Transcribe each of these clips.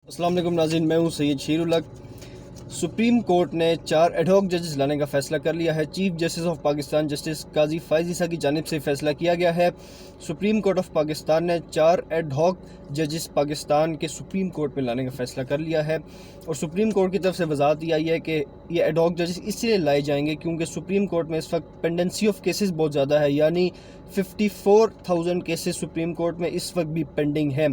अस्सलाम वालेकुम नाज़रीन, मैं हूँ सैयद शेर उल हक। सुप्रीम कोर्ट ने 4 एडहॉक जजेस लाने का फैसला कर लिया है। Chief justice of Pakistan justice Qazi Faez Isa की जानिब से फैसला किया गया है। सुप्रीम कोर्ट ऑफ पाकिस्तान ने 4 एडहॉक जजेस पाकिस्तान के सुप्रीम कोर्ट में लाने का फैसला कर लिया है और सुप्रीम कोर्ट की तरफ से वजाहत ये आई है कि ये एडहॉक जजेस इसलिए लाए जाएंगे क्योंकि सुप्रीम कोर्ट में इस वक्त पेंडेंसी ऑफ केसेस बहुत ज़्यादा है, यानी 54,000 केसेस सुप्रीम कोर्ट में इस वक्त भी पेंडिंग है।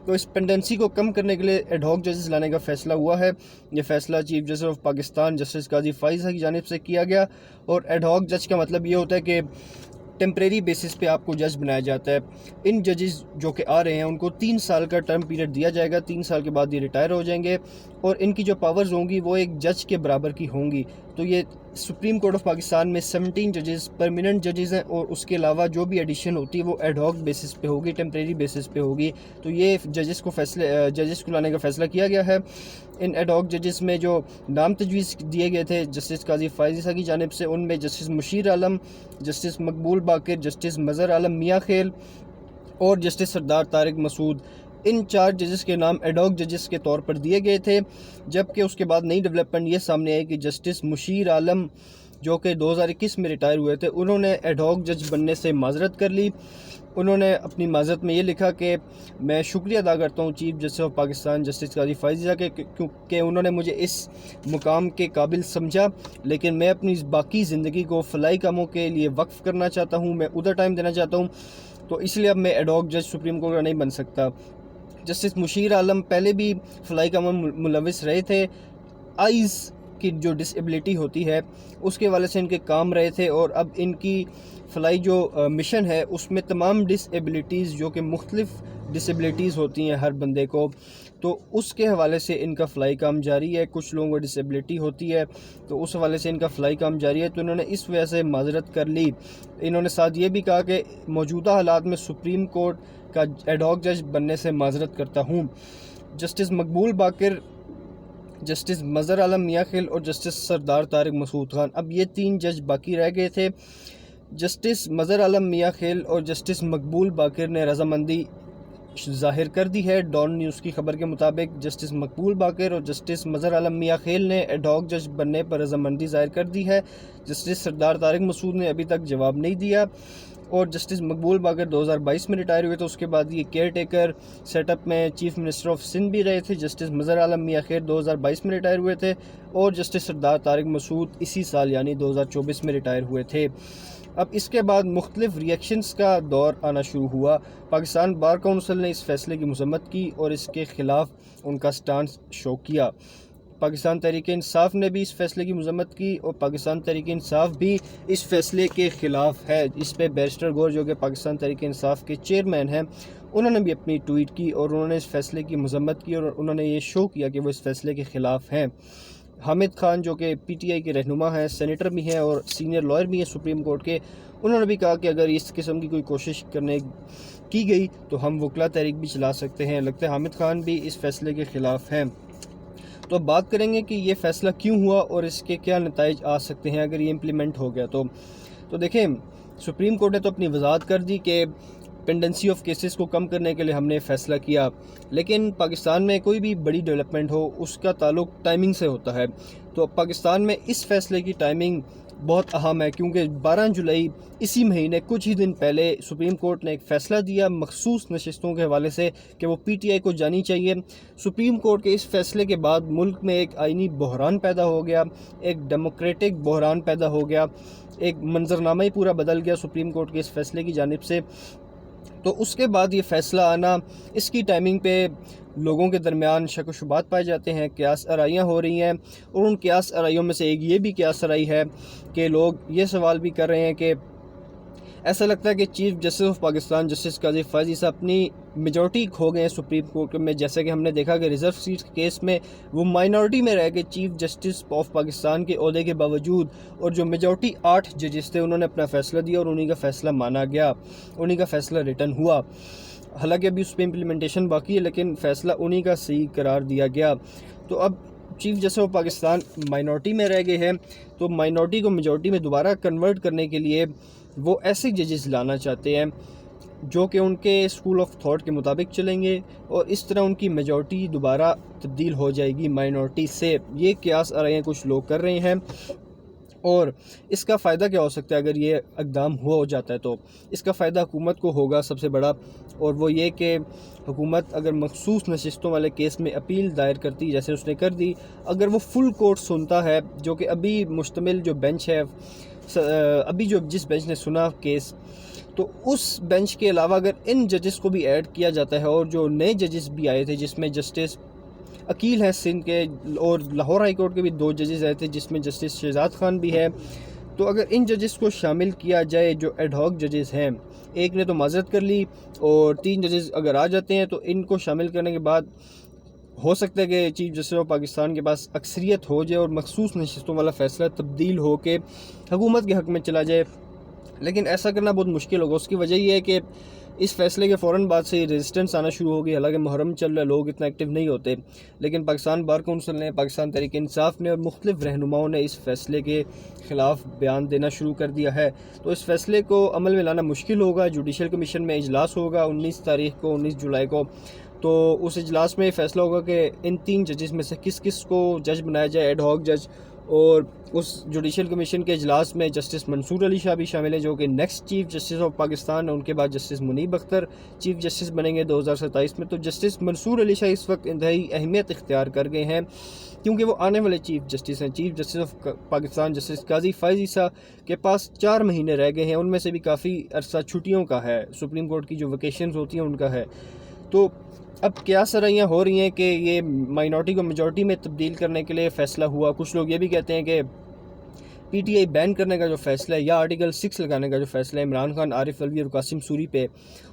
तो इस पेंडेंसी को कम करने के लिए एडहॉक जजेस लाने का फैसला हुआ है। ये फैसला chief justice of Pakistan justice Qazi Faez की जानिब से किया गया। और एडहॉक जज का मतलब ये होता है कि टेम्परेरी बेसिस पे आपको जज बनाया जाता है। इन जजेस जो कि आ रहे हैं उनको 3 साल का टर्म पीरियड दिया जाएगा। 3 साल के बाद ये रिटायर हो जाएंगे और इनकी जो पावर्स होंगी वो एक जज के बराबर की होंगी। तो ये सुप्रीम कोर्ट ऑफ पाकिस्तान में 17 जजेस परमानेंट जजेस हैं और उसके अलावा जो भी एडिशन होती है वो एडहॉक बेसिस पे होगी, टेम्परेरी बेसिस पे होगी। तो ये जजेस को लाने का फैसला किया गया है। इन एडहॉक जजेस में जो नाम तजवीज़ दिए गए थे जस्टिस काजी फ़ाइज़ ईसा की जानिब से, उनमें जस्टिस मुशीर आलम, जस्टिस मकबूल बाकिर, जस्टिस मज़हर आलम मियाँ खेल और जस्टिस सरदार तारिक मसूद, इन 4 जजेस के नाम एडहॉक जजेस के तौर पर दिए गए थे। जबकि उसके बाद नई डेवलपमेंट ये सामने आई कि जस्टिस मुशीर आलम जो कि 2021 में रिटायर हुए थे, उन्होंने एडहॉक जज बनने से माजरत कर ली। उन्होंने अपनी माजरत में ये लिखा कि मैं शुक्रिया अदा करता हूँ chief justice of Pakistan justice Qazi Faez Isa के, क्योंकि उन्होंने मुझे इस मुकाम के काबिल समझा, लेकिन मैं अपनी बाकी ज़िंदगी को फलाई कामों के लिए वक्फ़ करना चाहता हूँ, मैं उधर टाइम देना चाहता हूँ, तो इसलिए अब मैं एडहॉक जज सुप्रीम कोर्ट का नहीं बन सकता। जस्टिस मुशीर आलम पहले भी फलाई कामों में मुलविस रहे थे। आइज़ की जो डिसेबिलिटी होती है उसके वाले से इनके काम रहे थे और अब इनकी फलाई जो मिशन है उसमें तमाम डिसेबिलिटीज़ जो कि मुख्तलिफ डिसेबिलिटीज़ होती हैं हर बंदे को, तो उसके हवाले से इनका फ़लाई काम जारी है। कुछ लोगों को डिसेबिलिटी होती है तो उस हवाले से इनका फ़लाई काम जारी है, तो इन्होंने इस वजह से माजरत कर ली। इन्होंने साथ ये भी कहा कि मौजूदा हालात में सुप्रीम कोर्ट का एडहॉक जज बनने से माजरत करता हूँ। जस्टिस मकबूल बाकिर, जस्टिस मज़हर आलम मियाँ खेल और जस्टिस सरदार तारिक मसूद खान, अब ये 3 जज बाकी रह गए थे। जस्टिस मज़हर आलम मियाँ खेल और जस्टिस मकबूल बाकिर ने रजामंदी ज़ाहिर कर दी है। डॉन न्यूज़ की खबर के मुताबिक जस्टिस मकबूल बाकिर और जस्टिस मज़हर आलम मियाँ खेल ने एडहॉक जज बनने पर रजामंदी ज़ाहिर कर दी है। जस्टिस सरदार तारिक मसूद ने अभी तक जवाब नहीं दिया और जस्टिस मकबूल बाकिर 2022 में रिटायर हुए थे। उसके बाद ये केयर टेकर सेटअप में चीफ मिनिस्टर ऑफ सिंध भी रहे थे। जस्टिस मज़हर आलम मियाँ खेल 2022 में रिटायर हुए थे और जस्टिस सरदार तारिक मसूद इसी साल यानी 2024 में रिटायर हुए थे। अब इसके बाद मुख्तलिफ रिएक्शंस का दौर आना शुरू हुआ। पाकिस्तान बार काउंसिल ने इस फैसले की मजम्मत की और इसके ख़िलाफ़ उनका स्टांस शो किया। पाकिस्तान तहरीक इंसाफ ने भी इस फैसले की मजम्मत की और पाकिस्तान तहरीक इंसाफ भी इस फैसले के ख़िलाफ़ है। इस पर बैरिस्टर गौर जो कि पाकिस्तान तहरीक इंसाफ के चेयरमैन हैं, उन्होंने भी अपनी ट्वीट की और उन्होंने इस फैसले की मजम्मत की और उन्होंने ये शो किया कि वो इस फैसले के ख़िलाफ़ हैं। हामिद खान जो कि PTI के रहनुमा हैं, सेनेटर भी हैं और सीनियर लॉयर भी हैं सुप्रीम कोर्ट के, उन्होंने भी कहा कि अगर इस किस्म की कोई कोशिश की गई तो हम वकला तहरीक भी चला सकते हैं। लगता है हामिद खान भी इस फैसले के ख़िलाफ़ हैं। तो अब बात करेंगे कि ये फ़ैसला क्यों हुआ और इसके क्या नताइज आ सकते हैं अगर ये इम्प्लीमेंट हो गया तो देखें, सुप्रीम कोर्ट ने तो अपनी वजाहत कर दी कि पेंडेंसी ऑफ केसेस को कम करने के लिए हमने फ़ैसला किया, लेकिन पाकिस्तान में कोई भी बड़ी डेवलपमेंट हो उसका ताल्लुक टाइमिंग से होता है। तो पाकिस्तान में इस फैसले की टाइमिंग बहुत अहम है क्योंकि 12 जुलाई इसी महीने कुछ ही दिन पहले सुप्रीम कोर्ट ने एक फ़ैसला दिया मखसूस नशिस्तों के हवाले से कि वो PTI को जानी चाहिए। सुप्रीम कोर्ट के इस फैसले के बाद मुल्क में एक आइनी बहरान पैदा हो गया, एक डेमोक्रेटिक बहरान पैदा हो गया, एक मंजरनामा ही पूरा बदल गया सुप्रीम कोर्ट के इस फैसले की जानिब से। तो उसके बाद ये फ़ैसला आना, इसकी टाइमिंग पे लोगों के दरमियान शक व शुबात पाए जाते हैं, क़यास आराइयाँ हो रही हैं और उन क़यास आराइयों में से एक ये भी क़यास आराई है कि लोग ये सवाल भी कर रहे हैं कि ऐसा लगता है कि chief justice of Pakistan justice Qazi Faez Isa अपनी मेजॉरिटी खो गए हैं सुप्रीम कोर्ट में। जैसे कि हमने देखा कि रिज़र्व सीट केस में वो माइनॉरिटी में रह गए चीफ जस्टिस ऑफ पाकिस्तान के ओहदे के बावजूद, और जो मेजॉरिटी 8 जजेस थे उन्होंने अपना फ़ैसला दिया और उन्हीं का फ़ैसला माना गया, उन्हीं का फ़ैसला रिटर्न हुआ। हालांकि अभी उस पर इम्प्लीमेंटेशन बाकी है लेकिन फ़ैसला उन्हीं का सही करार दिया गया। तो अब chief justice of Pakistan minority में रह गए हैं, तो माइनॉरिटी को मेजॉरिटी में दोबारा कन्वर्ट करने के लिए वो ऐसे जजेस लाना चाहते हैं جو کہ ان کے اسکول آف تھاٹ کے مطابق چلیں گے، اور اس طرح ان کی میجورٹی دوبارہ تبدیل ہو جائے گی مائنورٹی سے. یہ قیاس آرائیاں کچھ لوگ کر رہے ہیں. اور اس کا فائدہ کیا ہو سکتا ہے اگر یہ اقدام ہو جاتا ہے؟ تو اس کا فائدہ حکومت کو ہوگا سب سے بڑا، اور وہ یہ کہ حکومت اگر مخصوص نشستوں والے کیس میں اپیل دائر کرتی جیسے اس نے کر دی، اگر وہ فل کورٹ سنتا ہے، جو کہ ابھی مشتمل جو بینچ ہے، ابھی جو جس بینچ نے سنا کیس، تو اس بینچ کے علاوہ اگر ان ججز کو بھی ایڈ کیا جاتا ہے، اور جو نئے ججز بھی آئے تھے جس میں جسٹس عقیل ہے سندھ کے، اور لاہور ہائی کورٹ کے بھی 2 ججز آئے تھے جس میں جسٹس شہزاد خان بھی ہے، تو اگر ان ججز کو شامل کیا جائے جو ایڈ ہاک ججز ہیں، ایک نے تو معذرت کر لی اور 3 ججز اگر آ جاتے ہیں، تو ان کو شامل کرنے کے بعد ہو سکتا ہے کہ چیف جسٹس آف پاکستان کے پاس اکثریت ہو جائے اور مخصوص نشستوں والا فیصلہ تبدیل ہو کے حکومت کے حق میں چلا جائے. لیکن ایسا کرنا بہت مشکل ہوگا. اس کی وجہ یہ ہے کہ اس فیصلے کے فوراً بعد سے ریزسٹنس آنا شروع ہو گئی. حالانکہ محرم چل رہا ہے، لوگ اتنا ایکٹیو نہیں ہوتے، لیکن پاکستان بار کونسل نے، پاکستان تحریک انصاف نے اور مختلف رہنماؤں نے اس فیصلے کے خلاف بیان دینا شروع کر دیا ہے. تو اس فیصلے کو عمل میں لانا مشکل ہوگا. جوڈیشل کمیشن میں اجلاس ہوگا 19 تاریخ کو، 19 جولائی کو. تو اس اجلاس میں فیصلہ ہوگا کہ ان 3 ججز میں سے کس کس کو جج بنایا جائے، ایڈ ہاک جج. اور اس جوڈیشل کمیشن کے اجلاس میں جسٹس منصور علی شاہ بھی شامل ہیں، جو کہ next chief justice of Pakistan, ان کے بعد justice Munib Akhtar chief justice بنیں گے 2027 میں. تو جسٹس منصور علی شاہ اس وقت انتہائی اہمیت اختیار کر گئے ہیں، کیونکہ وہ آنے والے چیف جسٹس ہیں. Chief justice of Pakistan justice قاضی فائز عیسیٰ کے پاس 4 مہینے رہ گئے ہیں، ان میں سے بھی کافی عرصہ چھٹیوں کا ہے، سپریم کورٹ کی جو ویکیشنز ہوتی ہیں ان کا ہے. تو اب کیا سرائیاں ہو رہی ہیں کہ یہ مائنورٹی کو میجورٹی میں تبدیل کرنے کے لیے فیصلہ ہوا. کچھ لوگ یہ بھی کہتے ہیں کہ پی ٹی آئی بین کرنے کا جو فیصلہ ہے یا آرٹیکل 6 لگانے کا جو فیصلہ ہے عمران خان، عارف الوی اور قاسم سوری پہ،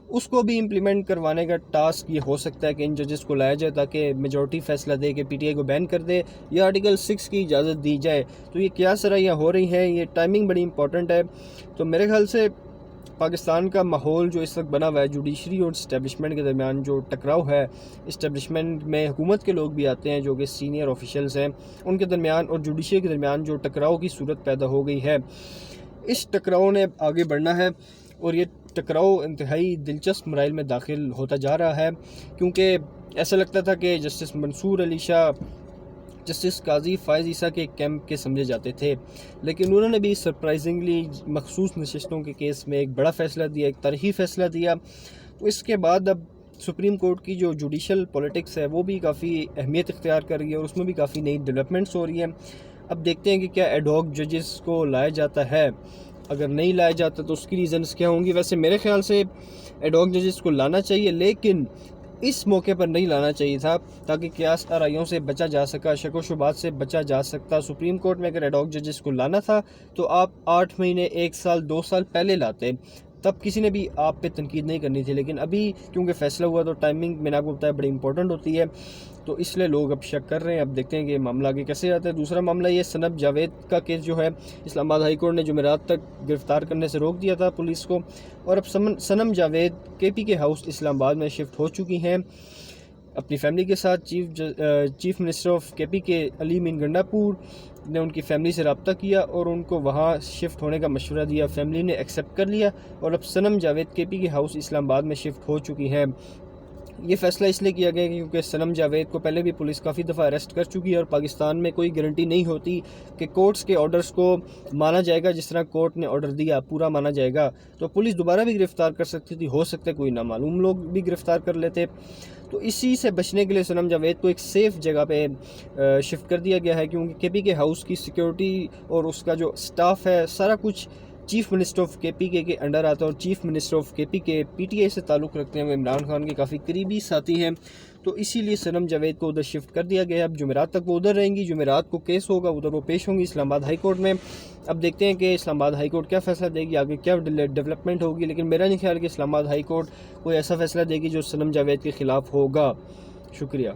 اس کو بھی امپلیمنٹ کروانے کا ٹاسک یہ ہو سکتا ہے کہ ان ججز کو لایا جائے تاکہ میجورٹی فیصلہ دے کہ پی ٹی آئی کو بین کر دے یا آرٹیکل 6 کی اجازت دی جائے. تو یہ کیا سرائیاں ہو رہی ہیں، یہ ٹائمنگ بڑی امپورٹنٹ ہے. تو میرے خیال سے پاکستان کا ماحول جو اس وقت بنا ہوا ہے، جوڈیشری اور اسٹیبلشمنٹ کے درمیان جو ٹکراؤ ہے، اسٹیبلشمنٹ میں حکومت کے لوگ بھی آتے ہیں جو کہ سینئر آفیشلز ہیں، ان کے درمیان اور جوڈیشری کے درمیان جو ٹکراؤ کی صورت پیدا ہو گئی ہے، اس ٹکراؤ نے آگے بڑھنا ہے. اور یہ ٹکراؤ انتہائی دلچسپ مراحل میں داخل ہوتا جا رہا ہے، کیونکہ ایسا لگتا تھا کہ جسٹس منصور علی شاہ جسٹس قاضی فائز عیسیٰ کے کیمپ کے سمجھے جاتے تھے، لیکن انہوں نے بھی سرپرائزنگلی مخصوص نشستوں کے کیس میں ایک بڑا فیصلہ دیا، ایک تاریخی فیصلہ دیا. تو اس کے بعد اب سپریم کورٹ کی جو جوڈیشل پولیٹکس ہے وہ بھی کافی اہمیت اختیار کر رہی ہے، اور اس میں بھی کافی نئی ڈیولپمنٹس ہو رہی ہیں. اب دیکھتے ہیں کہ کیا ایڈ ہاک ججز کو لایا جاتا ہے، اگر نہیں لایا جاتا تو اس کی ریزنز کیا ہوں گی. ویسے میرے خیال سے ایڈ ہاک ججز کو لانا چاہیے، لیکن اس موقع پر نہیں لانا چاہیے تھا تاکہ قیاس آرائیوں سے بچا جا سکا، شک و شبہات سے بچا جا سکتا. سپریم کورٹ میں اگر ایڈ ہاک ججز کو لانا تھا تو آپ 8 مہینے، 1 سال، 2 سال پہلے لاتے، تب کسی نے بھی آپ پہ تنقید نہیں کرنی تھی. لیکن ابھی کیونکہ فیصلہ ہوا تو ٹائمنگ میں نے آپ کو بتایا بڑی امپورٹنٹ ہوتی ہے، تو اس لیے لوگ اب شک کر رہے ہیں. اب دیکھتے ہیں کہ معاملہ آگے کیسے جاتا ہے. دوسرا معاملہ یہ سنب جاوید کا کیس جو ہے، اسلام آباد ہائی کورٹ نے جمعرات تک گرفتار کرنے سے روک دیا تھا پولیس کو، اور اب سنم جاوید کے پی کے ہاؤس اسلام آباد میں شفٹ ہو چکی ہیں اپنی فیملی کے ساتھ. چیف منسٹر آف کے پی کے علی مین گنڈاپور نے ان کی فیملی سے رابطہ کیا اور ان کو وہاں شفٹ ہونے کا مشورہ دیا. فیملی نے ایکسیپٹ کر لیا اور اب سنم جاوید کے پی کے ہاؤس اسلام آباد میں شفٹ ہو چکی ہیں. یہ فیصلہ اس لیے کیا گیا کیونکہ سنم جاوید کو پہلے بھی پولیس کافی دفعہ اریسٹ کر چکی ہے، اور پاکستان میں کوئی گارنٹی نہیں ہوتی کہ کورٹس کے آرڈرز کو مانا جائے گا. جس طرح کورٹ نے آرڈر دیا پورا مانا جائے گا، تو پولیس دوبارہ بھی گرفتار کر سکتی تھی، ہو سکتا ہے کوئی نامعلوم لوگ بھی گرفتار کر لیتے. تو اسی سے بچنے کے لیے سنم جاوید کو ایک سیف جگہ پہ شفٹ کر دیا گیا ہے، کیونکہ کے پی کے ہاؤس کی سیکیورٹی اور اس کا جو سٹاف ہے سارا کچھ چیف منسٹر آف کے پی کے انڈر آتا ہے، اور چیف منسٹر آف کے پی کے پی ٹی آئی سے تعلق رکھتے ہیں، وہ عمران خان کے کافی قریبی ساتھی ہیں. تو اسی لیے سنم جاوید کو ادھر شفٹ کر دیا گیا. اب جمعرات تک وہ ادھر رہیں گی، جمعرات کو کیس ہوگا، ادھر وہ پیش ہوں گی اسلام آباد ہائی کورٹ میں. اب دیکھتے ہیں کہ اسلام آباد ہائی کورٹ کیا فیصلہ دے گی، آگے کیا ڈیولپمنٹ ہوگی. لیکن میرا نہیں خیال کہ اسلام آباد ہائی کورٹ کوئی ایسا فیصلہ دے گی جو سنم جاوید کے خلاف ہوگا. شکریہ.